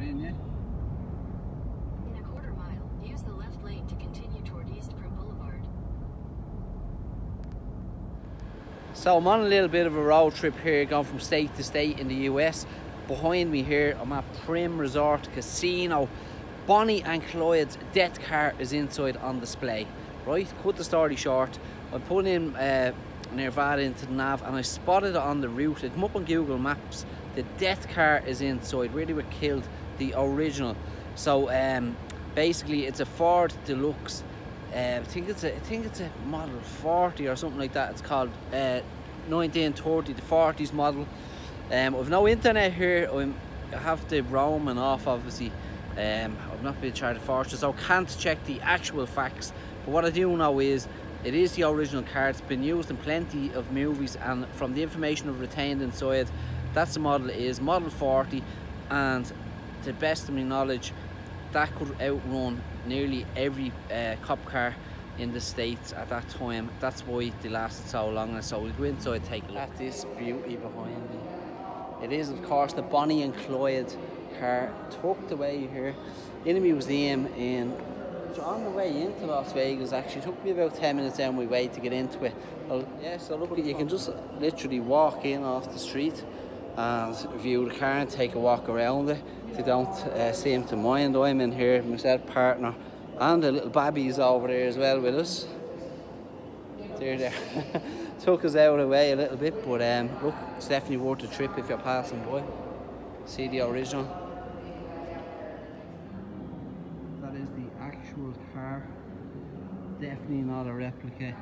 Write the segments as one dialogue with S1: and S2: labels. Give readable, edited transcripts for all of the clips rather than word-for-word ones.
S1: in, yeah.
S2: In a quarter mile, use the left lane to continue toward Eastbrook Boulevard.
S1: So I'm on a little bit of a road trip here, going from state to state in the US. Behind me here, I'm at Prim Resort Casino. Bonnie and Clyde's death car is inside on display. Right, cut the story short. I put in Nevada into the nav and I spotted it on the route. It come up on Google Maps. The death car is inside, where they were killed, the original. So basically it's a Ford Deluxe. I think it's a model 40 or something like that. It's called 1930, the 40s model. I've no internet here. I have to roam and off, obviously. I've not been charged for it, so I can't check the actual facts. But what I do know is it is the original car. It's been used in plenty of movies, and from the information I've retained inside, that's the model it is, model 40. And to the best of my knowledge, that could outrun nearly every cop car in the States at that time. That's why they lasted so long. And so we'll go inside and take a look at this beauty behind me. It is, of course, the Bonnie and Clyde car, tucked away here in a museum on the way into Las Vegas. Actually, it took me about 10 minutes down my way to get into it. Well, yeah, so look, you can just literally walk in off the street and view the car and take a walk around it. If you don't seem to mind, I'm in here, myself, partner, and the little babby's over there as well with us. There. Took us out of the way a little bit, but look, it's definitely worth a trip if you're passing by. See the original. That is the actual car. Definitely not a replica.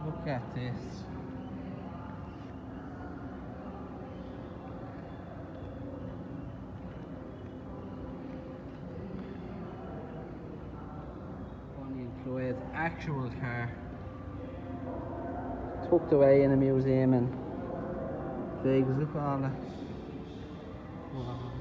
S1: Look at this. Bonnie and Clyde, actual car. Tucked away in a museum in Vegas. Look at all that. Wow.